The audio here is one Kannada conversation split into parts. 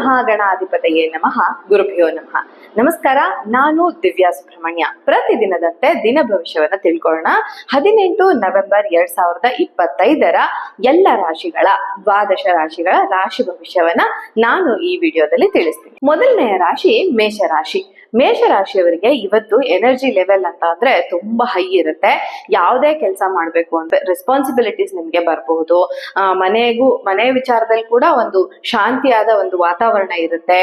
ಮಹಾಗಣಾಧಿಪತಯೇ ನಮಃ. ಗುರುಭ್ಯೋ ನಮಃ. ನಮಸ್ಕಾರ, ನಾನು ದಿವ್ಯಾ ಸುಬ್ರಹ್ಮಣ್ಯ. ಪ್ರತಿದಿನದಂತೆ ದಿನ ಭವಿಷ್ಯವನ್ನ ತಿಳ್ಕೊಳ್ಳೋಣ. 18 ನವೆಂಬರ್ 2025 ಎಲ್ಲ ರಾಶಿಗಳ ದ್ವಾದಶ ರಾಶಿಗಳ ರಾಶಿ ಭವಿಷ್ಯವನ್ನ ನಾನು ಈ ವಿಡಿಯೋದಲ್ಲಿ ತಿಳಿಸ್ತೀನಿ. ಮೊದಲನೆಯ ರಾಶಿ ಮೇಷರಾಶಿ. ಮೇಷರಾಶಿಯವರಿಗೆ ಇವತ್ತು ಎನರ್ಜಿ ಲೆವೆಲ್ ಅಂತ ಅಂದ್ರೆ ತುಂಬಾ ಹೈ ಇರುತ್ತೆ. ಯಾವುದೇ ಕೆಲಸ ಮಾಡ್ಬೇಕು ಅಂದ್ರೆ ರೆಸ್ಪಾನ್ಸಿಬಿಲಿಟೀಸ್ ನಿಮ್ಗೆ ಬರಬಹುದು. ಮನೆ ವಿಚಾರದಲ್ಲಿ ಕೂಡ ಒಂದು ಶಾಂತಿಯಾದ ಒಂದು ವಾತಾವರಣ ಇರುತ್ತೆ.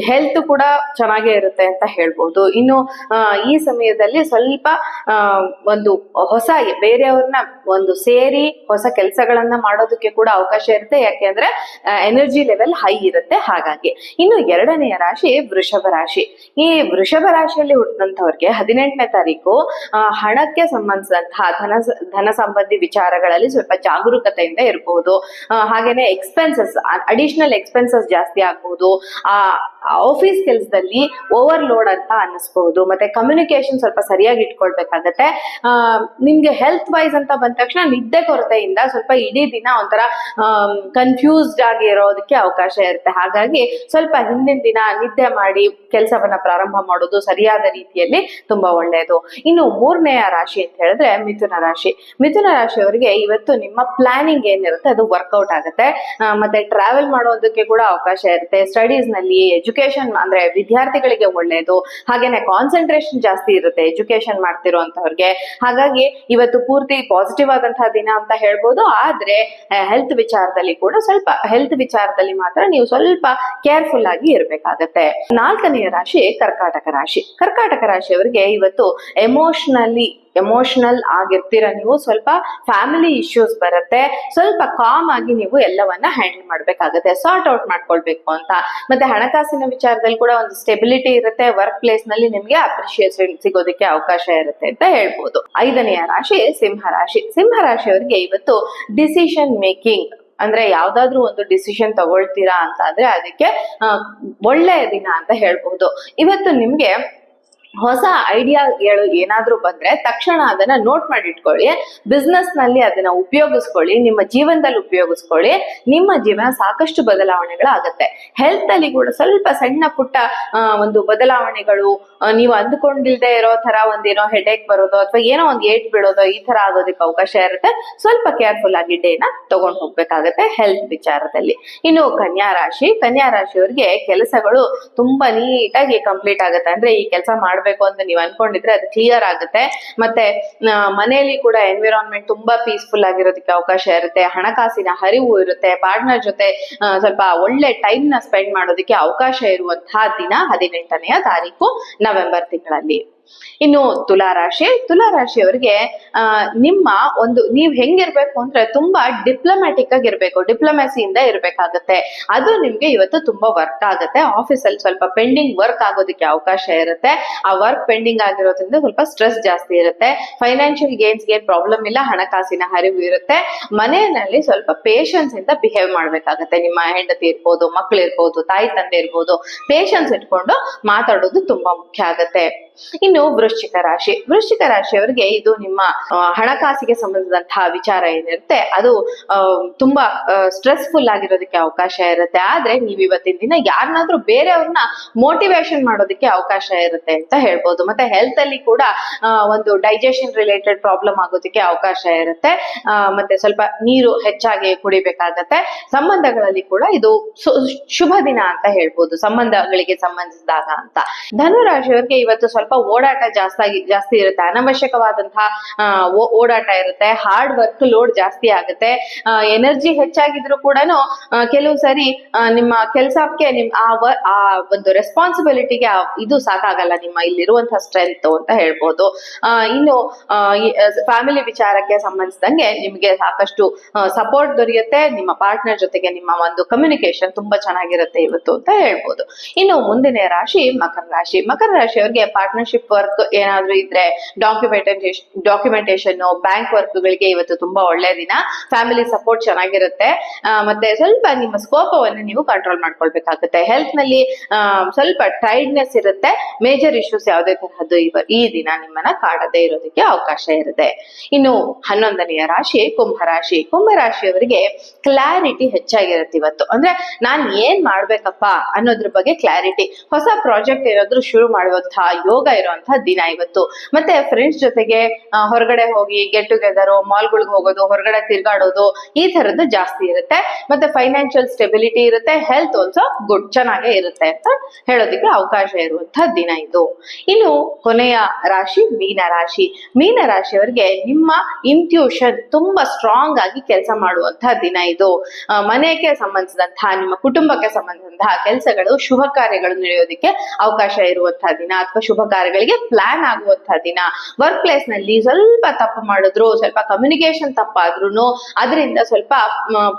ಹೆಲ್ತ್ ಕೂಡ ಚೆನ್ನಾಗೇ ಇರುತ್ತೆ ಅಂತ ಹೇಳ್ಬೋದು. ಇನ್ನು ಈ ಸಮಯದಲ್ಲಿ ಸ್ವಲ್ಪ ಒಂದು ಹೊಸ ಬೇರೆಯವ್ರನ್ನ ಒಂದು ಸೇರಿ ಹೊಸ ಕೆಲಸಗಳನ್ನ ಮಾಡೋದಕ್ಕೆ ಕೂಡ ಅವಕಾಶ ಇರುತ್ತೆ. ಯಾಕೆಂದ್ರೆ ಎನರ್ಜಿ ಲೆವೆಲ್ ಹೈ ಇರುತ್ತೆ. ಹಾಗಾಗಿ ಇನ್ನು ಎರಡನೆಯ ರಾಶಿ ವೃಷಭ ರಾಶಿ. ಈ ವೃಷಭ ರಾಶಿಯಲ್ಲಿ ಹುಟ್ಟಿದಂತವ್ರಿಗೆ 18ನೇ ತಾರೀಕು ಹಣಕ್ಕೆ ಸಂಬಂಧಿಸಿದಂತಹ ಧನ ಸಂಬಂಧಿ ವಿಚಾರಗಳಲ್ಲಿ ಸ್ವಲ್ಪ ಜಾಗರೂಕತೆಯಿಂದ ಇರಬಹುದು. ಹಾಗೇನೆ ಎಕ್ಸ್ಪೆನ್ಸಸ್, ಅಡಿಷನಲ್ ಎಕ್ಸ್ಪೆನ್ಸಸ್ ಜಾಸ್ತಿ ಆಗ್ಬಹುದು. ಆಫೀಸ್ ಕೆಲಸದಲ್ಲಿ ಓವರ್ಲೋಡ್ ಅಂತ ಅನ್ನಿಸ್ಬಹುದು. ಮತ್ತೆ ಕಮ್ಯುನಿಕೇಶನ್ ಸ್ವಲ್ಪ ಸರಿಯಾಗಿ ಇಟ್ಕೊಳ್ಬೇಕಾಗತ್ತೆ. ನಿಮ್ಗೆ ಹೆಲ್ತ್ ವೈಸ್ ಅಂತ ಬಂದ ತಕ್ಷಣ ನಿದ್ದೆ ಕೊರತೆಯಿಂದ ಸ್ವಲ್ಪ ಇಡೀ ದಿನ ಒಂಥರ ಕನ್ಫ್ಯೂಸ್ಡ್ ಆಗಿ ಇರೋದಕ್ಕೆ ಅವಕಾಶ ಇರುತ್ತೆ. ಹಾಗಾಗಿ ಸ್ವಲ್ಪ ಹಿಂದಿನ ದಿನ ನಿದ್ದೆ ಮಾಡಿ ಕೆಲಸವನ್ನ ಪ್ರಾರಂಭ ಮಾಡೋದು ಸರಿಯಾದ ರೀತಿಯಲ್ಲಿ ತುಂಬಾ ಒಳ್ಳೆಯದು. ಇನ್ನು ಮೂರನೆಯ ರಾಶಿ ಅಂತ ಹೇಳಿದ್ರೆ ಮಿಥುನ ರಾಶಿ. ಮಿಥುನ ರಾಶಿಯವರಿಗೆ ಇವತ್ತು ನಿಮ್ಮ ಪ್ಲಾನಿಂಗ್ ಏನಿರುತ್ತೆ ಅದು ವರ್ಕೌಟ್ ಆಗುತ್ತೆ. ಮತ್ತೆ ಟ್ರಾವೆಲ್ ಮಾಡೋದಕ್ಕೆ ಕೂಡ ಅವಕಾಶ ಇರುತ್ತೆ. ಸ್ಟಡೀಸ್ ನಲ್ಲಿ ಎಜುಕೇಶನ್ ಅಂದ್ರೆ ವಿದ್ಯಾರ್ಥಿಗಳಿಗೆ ಒಳ್ಳೆಯದು. ಹಾಗೇನೆ ಕಾನ್ಸಂಟ್ರೇಷನ್ ಜಾಸ್ತಿ ಇರುತ್ತೆ ಎಜುಕೇಶನ್ ಮಾಡ್ತಿರುವಂತವ್ರಿಗೆ. ಹಾಗಾಗಿ ಇವತ್ತು ಪೂರ್ತಿ ಪಾಸಿಟಿವ್ ಆದಂತಹ ದಿನ ಅಂತ ಹೇಳ್ಬೋದು. ಆದ್ರೆ ಹೆಲ್ತ್ ವಿಚಾರದಲ್ಲಿ ಮಾತ್ರ ನೀವು ಸ್ವಲ್ಪ ಕೇರ್ಫುಲ್ ಆಗಿ ಇರ್ಬೇಕಾಗತ್ತೆ. ನಾಲ್ಕನೆಯ ರಾಶಿ ಕರ್ಕಾಟಕ ರಾಶಿ. ಕರ್ಕಾಟಕ ರಾಶಿಯವರಿಗೆ ಇವತ್ತು ಎಮೋಷನಲ್ ಆಗಿರ್ತೀರ ನೀವು. ಸ್ವಲ್ಪ ಫ್ಯಾಮಿಲಿ ಇಶ್ಯೂಸ್ ಬರುತ್ತೆ. ಸ್ವಲ್ಪ ಕಾಮ್ ಆಗಿ ನೀವು ಎಲ್ಲವನ್ನ ಹ್ಯಾಂಡಲ್ ಮಾಡ್ಬೇಕಾಗತ್ತೆ, ಸಾರ್ಟ್ ಔಟ್ ಮಾಡ್ಕೊಳ್ಬೇಕು ಅಂತ. ಮತ್ತೆ ಹಣಕಾಸಿನ ವಿಚಾರದಲ್ಲಿ ಕೂಡ ಒಂದು ಸ್ಟೆಬಿಲಿಟಿ ಇರುತ್ತೆ. ವರ್ಕ್ ಪ್ಲೇಸ್ ನಲ್ಲಿ ನಿಮ್ಗೆ ಅಪ್ರಿಶಿಯೇಷನ್ ಸಿಗೋದಕ್ಕೆ ಅವಕಾಶ ಇರುತ್ತೆ ಅಂತ ಹೇಳ್ಬೋದು. ಐದನೆಯ ರಾಶಿ ಸಿಂಹರಾಶಿ. ಸಿಂಹರಾಶಿಯವರಿಗೆ ಇವತ್ತು ಡಿಸಿಷನ್ ಮೇಕಿಂಗ್ ಅಂದ್ರೆ ಯಾವ್ದಾದ್ರು ಒಂದು ಡಿಸಿಷನ್ ತಗೊಳ್ತೀರಾ ಅಂತ ಅಂದ್ರೆ ಅದಕ್ಕೆ ಒಳ್ಳೆಯ ದಿನ ಅಂತ ಹೇಳ್ಬಹುದು. ಇವತ್ತು ನಿಮ್ಗೆ ಹೊಸ ಐಡಿಯಾಗಳು ಏನಾದ್ರೂ ಬಂದ್ರೆ ತಕ್ಷಣ ಅದನ್ನ ನೋಟ್ ಮಾಡಿ ಇಟ್ಕೊಳ್ಳಿ. ಬಿಸ್ನೆಸ್ ನಲ್ಲಿ ಅದನ್ನ ಉಪಯೋಗಿಸ್ಕೊಳ್ಳಿ, ನಿಮ್ಮ ಜೀವನದಲ್ಲಿ ಉಪಯೋಗಿಸ್ಕೊಳ್ಳಿ. ನಿಮ್ಮ ಜೀವನ ಸಾಕಷ್ಟು ಬದಲಾವಣೆಗಳಾಗತ್ತೆ. ಹೆಲ್ತ್ ಅಲ್ಲಿ ಕೂಡ ಸ್ವಲ್ಪ ಸಣ್ಣ ಪುಟ್ಟ ಒಂದು ಬದಲಾವಣೆಗಳು, ನೀವು ಅಂದುಕೊಂಡಿಲ್ದೆ ಇರೋ ತರ ಒಂದೇನೋ ಹೆಡ್ಏಕ್ ಬರೋದು ಅಥವಾ ಏನೋ ಒಂದು ಏಟ್ ಬೀಳೋದು ಈ ತರ ಆಗೋದಕ್ಕೆ ಅವಕಾಶ ಇರುತ್ತೆ. ಸ್ವಲ್ಪ ಕೇರ್ಫುಲ್ ಆಗಿ ಡೇನ ತಗೊಂಡು ಹೋಗ್ಬೇಕಾಗತ್ತೆ ಹೆಲ್ತ್ ವಿಚಾರದಲ್ಲಿ. ಇನ್ನು ಕನ್ಯಾ ರಾಶಿಯವರಿಗೆ ಕೆಲಸಗಳು ತುಂಬಾ ನೀಟಾಗಿ ಕಂಪ್ಲೀಟ್ ಆಗುತ್ತೆ. ಅಂದ್ರೆ ಈ ಕೆಲಸ ಮಾಡ್ಬೇಕು ಅಂತ ನೀವು ಅನ್ಕೊಂಡಿದ್ರೆ ಅದು ಕ್ಲಿಯರ್ ಆಗುತ್ತೆ. ಮತ್ತೆ ಮನೆಯಲ್ಲಿ ಕೂಡ ಎನ್ವಿರಾನ್ಮೆಂಟ್ ತುಂಬಾ ಪೀಸ್ಫುಲ್ ಆಗಿರೋದಕ್ಕೆ ಅವಕಾಶ ಇರುತ್ತೆ. ಹಣಕಾಸಿನ ಹರಿವು ಇರುತ್ತೆ. ಪಾರ್ಟ್ನರ್ ಜೊತೆ ಸ್ವಲ್ಪ ಒಳ್ಳೆ ಟೈಮ್ ನ ಸ್ಪೆಂಡ್ ಮಾಡೋದಕ್ಕೆ ಅವಕಾಶ ಇರುವಂತಹ ದಿನ 18ನೇ ತಾರೀಕು ನವೆಂಬರ್ ತಿಂಗಳಲ್ಲಿ. ಇನ್ನು ತುಲಾರಾಶಿಯವರಿಗೆ ನೀವ್ ಹೆಂಗಿರ್ಬೇಕು ಅಂದ್ರೆ ತುಂಬಾ ಡಿಪ್ಲೊಮ್ಯಾಟಿಕ್ ಆಗಿರ್ಬೇಕು, ಡಿಪ್ಲೊಮ್ಯಾಸಿಯಿಂದ ಇರ್ಬೇಕಾಗತ್ತೆ. ಅದು ನಿಮ್ಗೆ ಇವತ್ತು ತುಂಬಾ ವರ್ಕ್ ಆಗುತ್ತೆ. ಆಫೀಸ್ ಅಲ್ಲಿ ಸ್ವಲ್ಪ ಪೆಂಡಿಂಗ್ ವರ್ಕ್ ಆಗೋದಕ್ಕೆ ಅವಕಾಶ ಇರುತ್ತೆ. ಆ ವರ್ಕ್ ಪೆಂಡಿಂಗ್ ಆಗಿರೋದ್ರಿಂದ ಸ್ವಲ್ಪ ಸ್ಟ್ರೆಸ್ ಜಾಸ್ತಿ ಇರುತ್ತೆ. ಫೈನಾನ್ಷಿಯಲ್ ಗೇನ್ಸ್ಗೆ ಪ್ರಾಬ್ಲಮ್ ಇಲ್ಲ, ಹಣಕಾಸಿನ ಹರಿವು ಇರುತ್ತೆ. ಮನೆಯಲ್ಲಿ ಸ್ವಲ್ಪ ಪೇಷನ್ಸ್ ಇಂದ ಬಿಹೇವ್ ಮಾಡ್ಬೇಕಾಗತ್ತೆ. ನಿಮ್ಮ ಹೆಂಡತಿ ಇರ್ಬೋದು, ಮಕ್ಳು ಇರ್ಬೋದು, ತಾಯಿ ತಂದೆ ಇರ್ಬೋದು, ಪೇಷನ್ಸ್ ಇಟ್ಕೊಂಡು ಮಾತಾಡೋದು ತುಂಬಾ ಮುಖ್ಯ ಆಗತ್ತೆ. ಇನ್ನು ವೃಶ್ಚಿಕ ರಾಶಿಯವರಿಗೆ ಇದು ನಿಮ್ಮ ಹಣಕಾಸಿಗೆ ಸಂಬಂಧಿಸಿದಂತಹ ವಿಚಾರ ಏನಿರುತ್ತೆ ಅದು ತುಂಬಾ ಸ್ಟ್ರೆಸ್ಫುಲ್ ಆಗಿರೋದಕ್ಕೆ ಅವಕಾಶ ಇರುತ್ತೆ. ಆದ್ರೆ ನೀವು ಇವತ್ತಿನ ದಿನ ಯಾರನ್ನಾದ್ರೂ ಬೇರೆಯವ್ರನ್ನ ಮೋಟಿವೇಶನ್ ಮಾಡೋದಕ್ಕೆ ಅವಕಾಶ ಇರುತ್ತೆ ಅಂತ ಹೇಳ್ಬೋದು. ಮತ್ತೆ ಹೆಲ್ತ್ ಅಲ್ಲಿ ಕೂಡ ಒಂದು ಡೈಜೆಷನ್ ರಿಲೇಟೆಡ್ ಪ್ರಾಬ್ಲಮ್ ಆಗೋದಕ್ಕೆ ಅವಕಾಶ ಇರುತ್ತೆ. ಮತ್ತೆ ಸ್ವಲ್ಪ ನೀರು ಹೆಚ್ಚಾಗಿ ಕುಡಿಬೇಕಾಗತ್ತೆ. ಸಂಬಂಧಗಳಲ್ಲಿ ಕೂಡ ಇದು ಶುಭ ದಿನ ಅಂತ ಹೇಳ್ಬೋದು, ಸಂಬಂಧಗಳಿಗೆ ಸಂಬಂಧಿಸಿದಾಗ ಅಂತ. ಧನುರಾಶಿಯವರಿಗೆ ಇವತ್ತು ಸ್ವಲ್ಪ ಓಡಾಟ ಜಾಸ್ತಿ ಇರುತ್ತೆ. ಅನವಶ್ಯಕವಾದಂತಹ ಓಡಾಟ ಇರುತ್ತೆ. ಹಾರ್ಡ್ ವರ್ಕ್ ಲೋಡ್ ಜಾಸ್ತಿ ಆಗುತ್ತೆ. ಎನರ್ಜಿ ಹೆಚ್ಚಾಗಿದ್ರು ಕೂಡ ಕೆಲವು ಸರಿ ನಿಮ್ಮ ಕೆಲಸಕ್ಕೆ ಆ ಒಂದು ರೆಸ್ಪಾನ್ಸಿಬಿಲಿಟಿಗೆ ಇದು ಸಾಕಾಗಲ್ಲ, ನಿಮ್ಮ ಇಲ್ಲಿರುವಂತಹ ಸ್ಟ್ರೆಂತ್ ಅಂತ ಹೇಳ್ಬೋದು. ಇನ್ನು ಫ್ಯಾಮಿಲಿ ವಿಚಾರಕ್ಕೆ ಸಂಬಂಧಿಸಿದಂಗೆ ನಿಮ್ಗೆ ಸಾಕಷ್ಟು ಸಪೋರ್ಟ್ ದೊರೆಯುತ್ತೆ. ನಿಮ್ಮ ಪಾರ್ಟ್ನರ್ ಜೊತೆಗೆ ನಿಮ್ಮ ಒಂದು ಕಮ್ಯುನಿಕೇಶನ್ ತುಂಬಾ ಚೆನ್ನಾಗಿರುತ್ತೆ ಇವತ್ತು ಅಂತ ಹೇಳ್ಬೋದು. ಇನ್ನು ಮುಂದಿನ ರಾಶಿ ಮಕರ ರಾಶಿಯವರಿಗೆ ಪಾರ್ಟ್ನರ್ ಪಾರ್ಟ್ನರ್ಶಿಪ್ ವರ್ಕ್ ಏನಾದ್ರೂ ಇದ್ರೆ ಡಾಕ್ಯುಮೆಂಟೇಶನ್ ಬ್ಯಾಂಕ್ ವರ್ಕ್ ಗಳಿಗೆ ಇವತ್ತು ತುಂಬಾ ಒಳ್ಳೆ ದಿನ. ಫ್ಯಾಮಿಲಿ ಸಪೋರ್ಟ್ ಚೆನ್ನಾಗಿರುತ್ತೆ. ಮತ್ತೆ ಸ್ವಲ್ಪ ನಿಮ್ಮ ಸ್ಕೋಪವನ್ನು ನೀವು ಕಂಟ್ರೋಲ್ ಮಾಡ್ಕೊಳ್ಬೇಕಾಗುತ್ತೆ. ಹೆಲ್ತ್ ನಲ್ಲಿ ಸ್ವಲ್ಪ ಟೈರ್ಡ್ನೆಸ್ ಇರುತ್ತೆ. ಮೇಜರ್ ಇಶ್ಯೂಸ್ ಯಾವುದೇ ತರಹದ್ದು ಈ ದಿನ ನಿಮ್ಮನ್ನ ಕಾಡದೇ ಇರೋದಕ್ಕೆ ಅವಕಾಶ ಇರುತ್ತೆ. ಇನ್ನು 11ನೆಯ ರಾಶಿ ಕುಂಭರಾಶಿ. ಕುಂಭರಾಶಿಯವರಿಗೆ ಕ್ಲಾರಿಟಿ ಹೆಚ್ಚಾಗಿರುತ್ತೆ ಇವತ್ತು. ಅಂದ್ರೆ ನಾನ್ ಏನ್ ಮಾಡ್ಬೇಕಪ್ಪ ಅನ್ನೋದ್ರ ಬಗ್ಗೆ ಕ್ಲಾರಿಟಿ, ಹೊಸ ಪ್ರಾಜೆಕ್ಟ್ ಏನಾದ್ರೂ ಶುರು ಮಾಡುವಂತಹ ಯೋಗ ಇರುವಂತಹ ದಿನ ಇವತ್ತು. ಮತ್ತೆ ಫ್ರೆಂಡ್ಸ್ ಜೊತೆಗೆ ಹೊರಗಡೆ ಹೋಗಿ ಗೆಟ್ ಟುಗೆದರ್, ಮಾಲ್ಗಳಿಗೆ ಹೋಗೋದು, ಹೊರಗಡೆ ತಿರ್ಗಾಡೋದು, ಈ ತರದ್ದು ಜಾಸ್ತಿ ಇರುತ್ತೆ. ಮತ್ತೆ ಫೈನಾನ್ಷಿಯಲ್ ಸ್ಟೆಬಿಲಿಟಿ ಇರುತ್ತೆ. ಹೆಲ್ತ್ ಆಲ್ಸೋ ಗುಡ್, ಚೆನ್ನಾಗೇ ಇರುತ್ತೆ ಅಂತ ಹೇಳೋದಕ್ಕೆ ಅವಕಾಶ ಇರುವಂತಹ ದಿನ ಇದು. ಇನ್ನು ಕೊನೆಯ ರಾಶಿ ಮೀನ ರಾಶಿ. ಮೀನ ರಾಶಿಯವರಿಗೆ ನಿಮ್ಮ ಇಂಟ್ಯೂಷನ್ ತುಂಬಾ ಸ್ಟ್ರಾಂಗ್ ಆಗಿ ಕೆಲಸ ಮಾಡುವಂತಹ ದಿನ ಇದು. ಮನೆಗೆ ಸಂಬಂಧಿಸಿದಂತಹ, ನಿಮ್ಮ ಕುಟುಂಬಕ್ಕೆ ಸಂಬಂಧಿಸಿದಂತಹ ಕೆಲಸಗಳು, ಶುಭ ಕಾರ್ಯಗಳು ನಡೆಯೋದಕ್ಕೆ ಅವಕಾಶ ಇರುವಂತಹ ದಿನ, ಅಥವಾ ಶುಭ ಕಾರ್ಯಗಳಿಗೆ ಪ್ಲಾನ್ ಆಗುವಂತಹ ದಿನ. ವರ್ಕ್ ಪ್ಲೇಸ್ ನಲ್ಲಿ ಸ್ವಲ್ಪ ತಪ್ಪು ಮಾಡಿದ್ರು, ಸ್ವಲ್ಪ ಕಮ್ಯುನಿಕೇಶನ್ ತಪ್ಪಾದ್ರೂ ಅದರಿಂದ ಸ್ವಲ್ಪ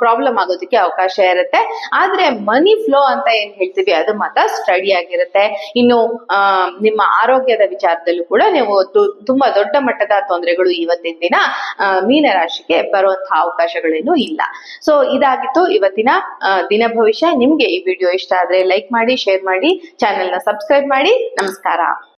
ಪ್ರಾಬ್ಲಮ್ ಆಗೋದಕ್ಕೆ ಅವಕಾಶ ಇರುತ್ತೆ. ಆದ್ರೆ ಮನಿ ಫ್ಲೋ ಅಂತ ಏನ್ ಹೇಳ್ತೀವಿ ಅದು ಮಾತ್ರ ಸ್ಟಡಿ ಆಗಿರುತ್ತೆ. ಇನ್ನು ನಿಮ್ಮ ಆರೋಗ್ಯದ ವಿಚಾರದಲ್ಲೂ ಕೂಡ ನೀವು ತುಂಬಾ ದೊಡ್ಡ ಮಟ್ಟದ ತೊಂದರೆಗಳು ಇವತ್ತಿನ ದಿನ ಮೀನ ರಾಶಿಗೆ ಬರುವಂತಹ ಅವಕಾಶಗಳೇನು ಇಲ್ಲ. ಸೊ ಇದಾಗಿತ್ತು ಇವತ್ತಿನ ದಿನ ಭವಿಷ್ಯ. ನಿಮ್ಗೆ ಈ ವಿಡಿಯೋ ಇಷ್ಟ ಆದ್ರೆ ಲೈಕ್ ಮಾಡಿ, ಶೇರ್ ಮಾಡಿ, ಚಾನೆಲ್ ನ ಸಬ್ಸ್ಕ್ರೈಬ್ ಮಾಡಿ. ನಮಸ್ಕಾರ.